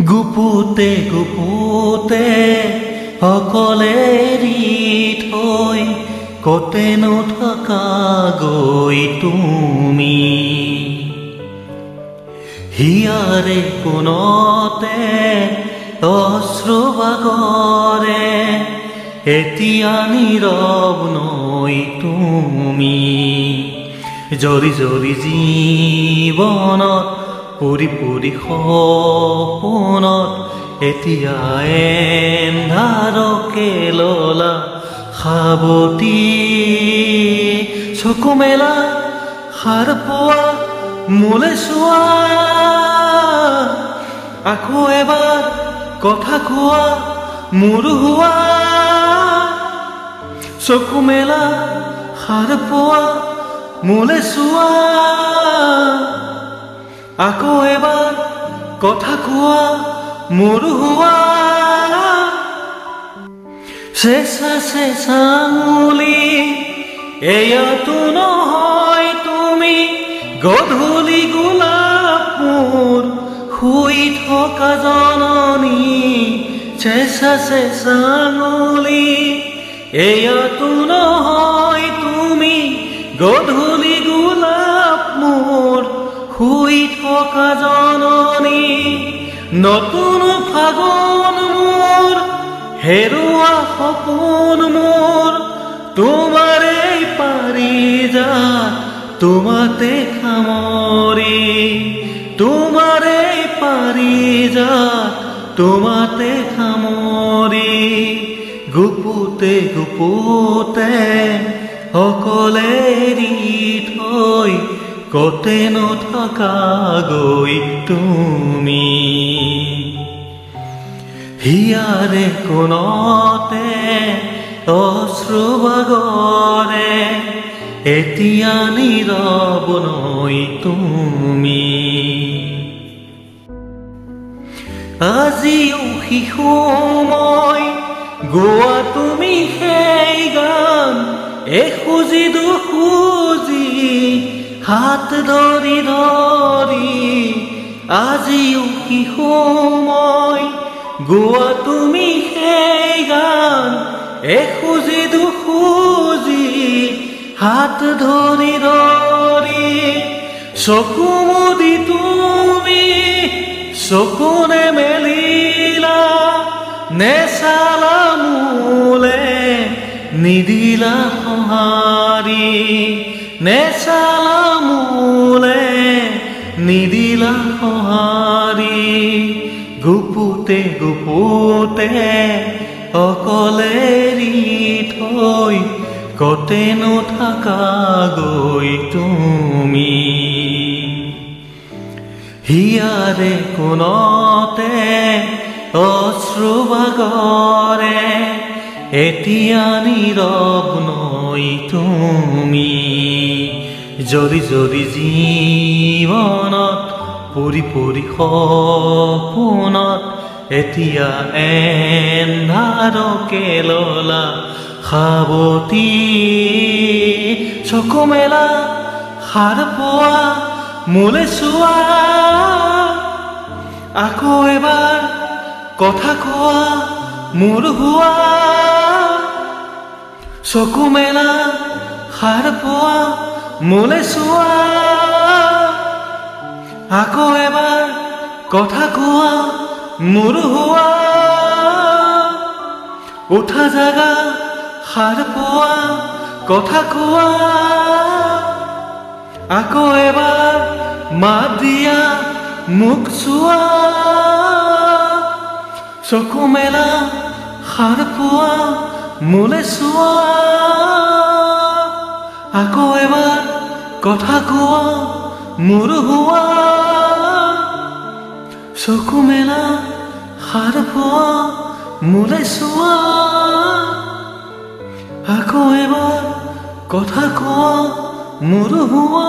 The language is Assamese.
গুপুতে গুপুতে অকলে এৰি থৈ কতে নথকা গৈ তুমি হিয়াৰে কোণতে অশ্ৰুবাগৰে এতিয়া নীৰৱ নৈ তুমি জৰি জৰি জীৱনত পুৰি পুৰি সপোনত এতিয়া এন্ধাৰকে ললা সাৱটি চকু মেলা সাৰ পোৱা মোলে চোৱা আকৌ এবাৰ কথা কোৱা মোৰ হোৱা চকু মেলা সাৰ পোৱা মোলে চোৱা আকৌ এবাৰ কথা কোৱা মোৰ হোৱা চেঁচা চেঁচা আঙুলি এয়াতো নহয় তুমি গধূলি গোলাপ মোৰ শুই থকা জননী চেঁচা চেঁচা আঙুলি এয়াতো নহয় তুমি গধূলি গোলাপ মোৰ শুই থকা জননী নতুন ফাগুন মোৰ হেৰুৱা সপোন মোৰ তোমাৰে পাৰিজাত তোমাতে সামৰি তোমাৰে পাৰিজাত তোমাতে সামৰি গুপুতে গুপুতে অকলে এৰি থৈ কতে নথকা গৈ তুমি হিয়াৰে কোণতে অশ্ৰুবাগৰে এতিয়া নীৰৱ নৈ তুমি আজিও শিশু মই গোৱা তুমি সেই গান এখুজি দুখুজি হাত ধৰি ধৰি আজিও শিশু মই গোৱা তুমি সেই গান এখুজি দুখুজি হাত ধৰি ধৰি চকু মুদি তুমি চকু নেমেলিলা নেচালা মোলে নিদিলা সঁহাৰি নেচালা মোলে নিদিলা সঁহাৰি গুপুতে গুপুতে অকলে এৰি থৈ কতে নথকা গৈ তুমি হিয়াৰে কোণতে অশ্ৰুবাগৰে এতিয়া নীৰৱ নৈ তুমি জৰি জৰি জীৱনত পুৰি পুৰি সপোনত এতিয়া এন্ধাৰকে ললা সাৱটি চকু মেলা সাৰ পোৱা মোলে চোৱা আকৌ এবাৰ কথা কোৱা মোৰ হোৱা চকু মেলা সাৰ পোৱা মোলে চোৱা আকৌ এবাৰ কথা কোৱা মোৰ হোৱা উঠা জাগা সাৰ পোৱা কথা কোৱা আকৌ এবাৰ মাত দিয়া মুখ চোৱা চকু মেলা সাৰ পোৱা মোলে চোৱা আকৌ এবাৰ কথা কোৱা মোৰ হোৱা চকু মেলা সাৰ পোৱা মোলে চোৱা আকৌ এবাৰ কথা কোৱা মোৰ হোৱা